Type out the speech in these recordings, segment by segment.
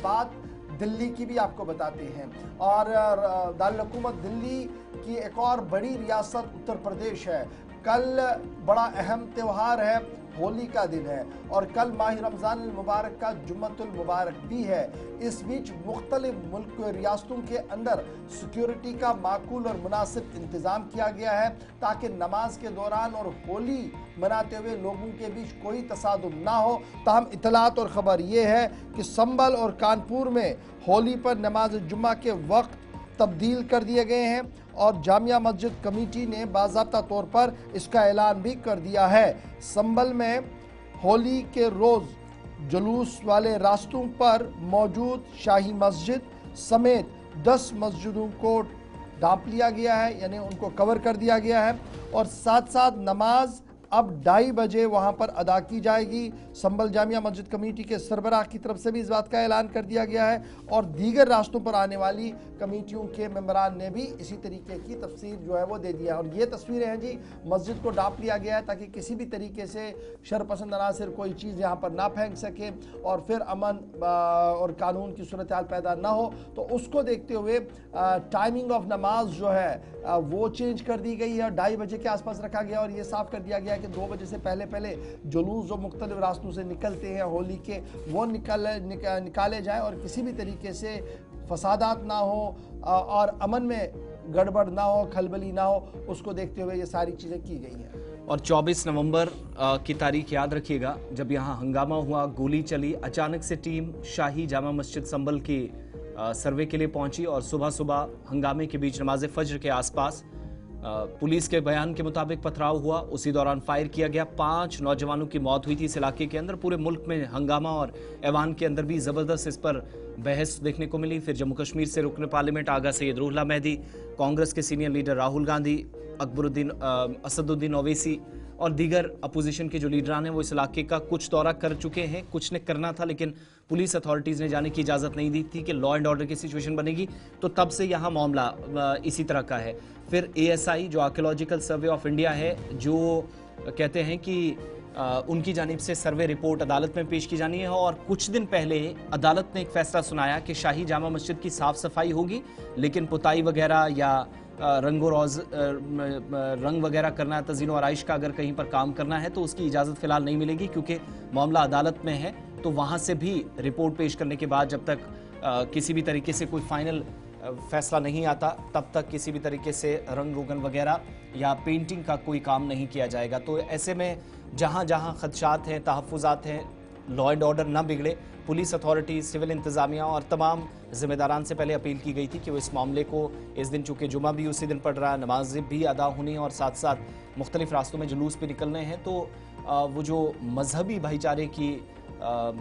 बात दिल्ली की भी आपको बताते हैं। और दारुल हुकूमत दिल्ली की एक और बड़ी रियासत उत्तर प्रदेश है। कल बड़ा अहम त्यौहार है, होली का दिन है और कल माह रमज़ान मुबारक का जुम्मतुल मुबारक भी है। इस बीच मुख्तलिफ मुल्क रियासतों के अंदर सिक्योरिटी का माकूल और मुनासिब इंतज़ाम किया गया है ताकि नमाज के दौरान और होली मनाते हुए लोगों के बीच कोई तसादुम ना हो। ताहम इतलात और ख़बर ये है कि संभल और कानपुर में होली पर नमाज जुम्मा के वक्त तब्दील कर दिए गए हैं और जामिया मस्जिद कमेटी ने बाज़ाब्ता तौर पर इसका ऐलान भी कर दिया है। संभल में होली के रोज़ जुलूस वाले रास्तों पर मौजूद शाही मस्जिद समेत 10 मस्जिदों को ढांप लिया गया है, यानी उनको कवर कर दिया गया है और साथ साथ नमाज अब 2:30 बजे वहां पर अदा की जाएगी। संभल जामिया मस्जिद कमेटी के सरबराह की तरफ से भी इस बात का ऐलान कर दिया गया है और दीगर रास्तों पर आने वाली कमेटियों के मेंबरान ने भी इसी तरीके की तफसीर जो है वो दे दिया है। और ये तस्वीरें हैं जी, मस्जिद को ढांप लिया गया है ताकि किसी भी तरीके से शरपसंद अनासिर कोई चीज़ यहाँ पर ना फेंक सके और फिर अमन और कानून की सूरत हाल पैदा ना हो। तो उसको देखते हुए टाइमिंग ऑफ नमाज जो है वो चेंज कर दी गई है, 2:30 बजे के आसपास रखा गया और ये साफ कर दिया गया कि 2 बजे से पहले जुलूस जो मुख्तलिफ रास्तों से निकलते हैं होली के वो निकाले जाए और किसी भी तरीके से फसादात ना हो और अमन में गड़बड़ ना हो, खलबली ना हो, उसको देखते हुए ये सारी चीज़ें की गई हैं। और 24 नवंबर की तारीख याद रखिएगा जब यहाँ हंगामा हुआ, गोली चली, अचानक से टीम शाही जामा मस्जिद संभल की सर्वे के लिए पहुंची और सुबह सुबह हंगामे के बीच नमाज फज्र के आसपास पुलिस के बयान के मुताबिक पथराव हुआ। उसी दौरान फायर किया गया, 5 नौजवानों की मौत हुई थी इस इलाके के अंदर। पूरे मुल्क में हंगामा और ऐवान के अंदर भी ज़बरदस्त इस पर बहस देखने को मिली। फिर जम्मू कश्मीर से रुकन पार्लियामेंट आगा सैयद रूहुल्लाह मेहदी, कांग्रेस के सीनियर लीडर राहुल गांधी, असदुद्दीन ओवैसी और दीगर अपोजिशन के जो लीडरान हैं वो इस इलाके का कुछ दौरा कर चुके हैं। कुछ ने करना था लेकिन पुलिस अथॉरिटीज़ ने जाने की इजाज़त नहीं दी थी कि लॉ एंड ऑर्डर की सिचुएशन बनेगी, तो तब से यहाँ मामला इसी तरह का है। फिर ASI जो आर्कियोलॉजिकल सर्वे ऑफ इंडिया है, जो कहते हैं कि उनकी जानिब से सर्वे रिपोर्ट अदालत में पेश की जानी है और कुछ दिन पहले अदालत ने एक फैसला सुनाया कि शाही जामा मस्जिद की साफ़ सफाई होगी लेकिन पुताई वगैरह या रंग वगैरह करना है, तज़ीन और आराइश का अगर कहीं पर काम करना है तो उसकी इजाज़त फ़िलहाल नहीं मिलेगी क्योंकि मामला अदालत में है। तो वहाँ से भी रिपोर्ट पेश करने के बाद जब तक किसी भी तरीके से कोई फाइनल फैसला नहीं आता तब तक किसी भी तरीके से रंग रोगन वगैरह या पेंटिंग का कोई काम नहीं किया जाएगा। तो ऐसे में जहाँ जहाँ खदशात हैं, तहफ़्फ़ुज़ात हैं, लॉ एंड ऑर्डर ना बिगड़े, पुलिस अथॉरिटी, सिविल इंतज़ामिया और तमाम ज़िम्मेदारान से पहले अपील की गई थी कि वो इस मामले को, इस दिन चूँकि जुमा भी उसी दिन पड़ रहा है, नमाज़ भी अदा होनी है और साथ साथ मुख्तलिफ रास्तों में जुलूस भी निकलने हैं, तो वो जो मजहबी भाईचारे की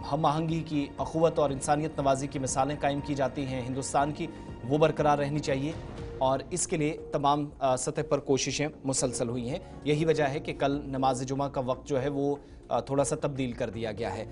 हम आहंगी की, अख़ुवत और इंसानियत नवाजी की मिसालें कायम की जाती हैं हिंदुस्तान की, वो बरकरार रहनी चाहिए और इसके लिए तमाम सतह पर कोशिशें मुसलसल हुई हैं। यही वजह है कि कल नमाज जुमा का वक्त जो है वो थोड़ा सा तब्दील कर दिया गया है।